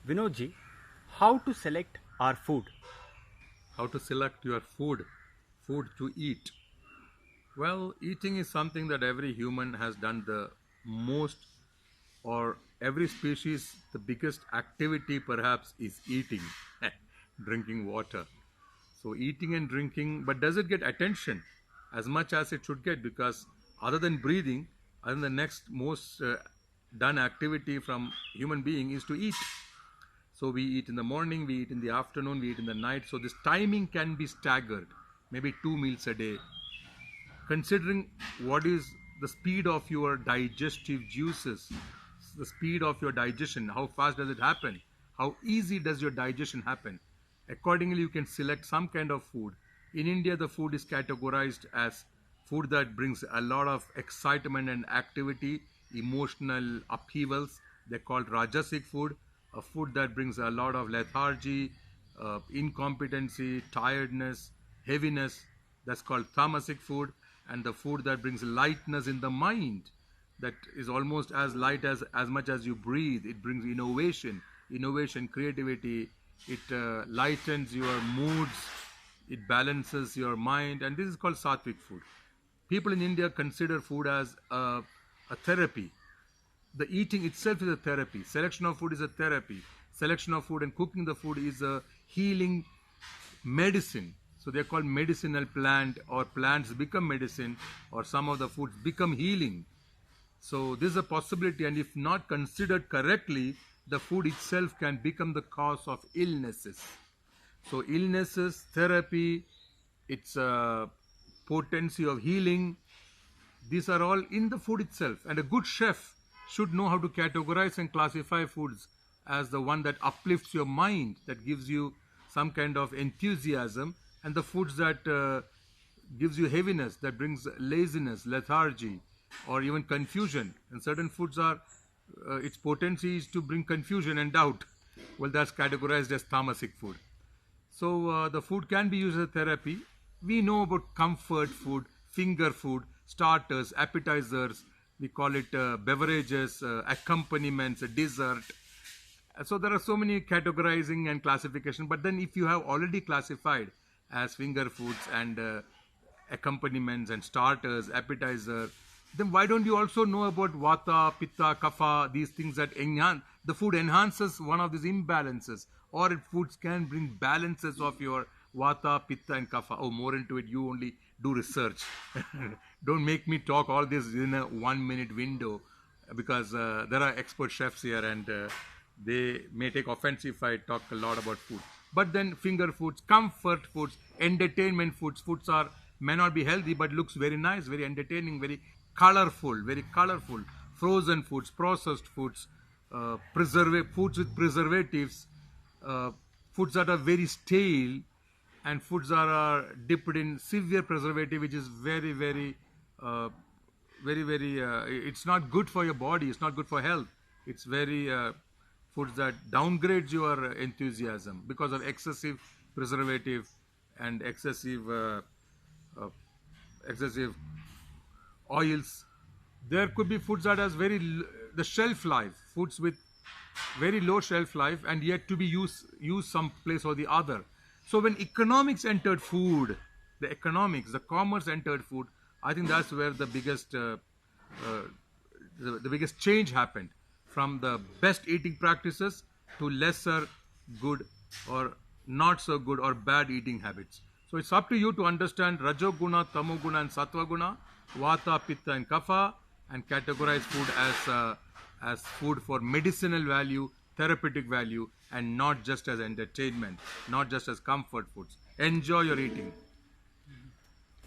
Vinodji, how to select our food? How to select your food to eat. Well, eating is something that every human has done the most, or every species, the biggest activity perhaps is eating, drinking water. So, eating and drinking, but does it get attention as much as it should get? Because other than breathing, other than the next most done activity from human being is to eat. So we eat in the morning, we eat in the afternoon, we eat in the night. So this timing can be staggered, maybe 2 meals a day. Considering what is the speed of your digestive juices, the speed of your digestion, how fast does it happen, how easy does your digestion happen. Accordingly, you can select some kind of food. In India, the food is categorized as food that brings a lot of excitement and activity, emotional upheavals. They're called rajasic food, a food that brings a lot of lethargy, incompetency, tiredness, heaviness. That's called tamasic food. And the food that brings lightness in the mind, that is almost as light as much as you breathe. It brings innovation, creativity. It lightens your moods. It balances your mind, and this is called sattvic food. People in India consider food as a therapy. The eating itself is a therapy. Selection of food is a therapy. Selection of food and cooking the food is a healing medicine. So they're called medicinal plant, or plants become medicine, or some of the foods become healing. So this is a possibility, and if not considered correctly, the food itself can become the cause of illnesses. So illnesses, therapy, its potency of healing, these are all in the food itself. And a good chef should know how to categorize and classify foods as the one that uplifts your mind, that gives you some kind of enthusiasm, and the foods that gives you heaviness, that brings laziness, lethargy, or even confusion. And certain foods are, its potency is to bring confusion and doubt. Well, that's categorized as tamasic food. So the food can be used as a therapy. We know about comfort food, finger food, starters, appetizers. We call it beverages, accompaniments, dessert. So there are so many categorizing and classification. But then if you have already classified as finger foods and accompaniments and starters, appetizer, then why don't you also know about vata, pitta, kapha, these things that enhance, the food enhances one of these imbalances, or foods can bring balances of your vata, pitta and kapha. Oh, more into it, you only do research. Don't make me talk all this in a 1 minute window, because there are expert chefs here, and they may take offense if I talk a lot about food. But then finger foods, comfort foods, entertainment foods. Foods are may not be healthy, but looks very nice, very entertaining, very colorful, very colorful. Frozen foods, processed foods, foods with preservatives, uh, foods that are very stale, and foods that are dipped in severe preservative, which is uh, it's not good for your body. It's not good for health. It's very foods that downgrades your enthusiasm because of excessive preservative and uh, excessive oils. There could be foods that has the shelf life, foods with very low shelf life, and yet to be used some place or the other. So when economics entered food, the commerce entered food, I think that's where uh, the biggest change happened, from the best eating practices to lesser good or not so good or bad eating habits. So it's up to you to understand Rajoguna, Tamoguna, and Sattva Vata, Pitta, and Kapha, and categorize food as food for medicinal value, therapeutic value, and not just as entertainment, not just as comfort foods. Enjoy your eating.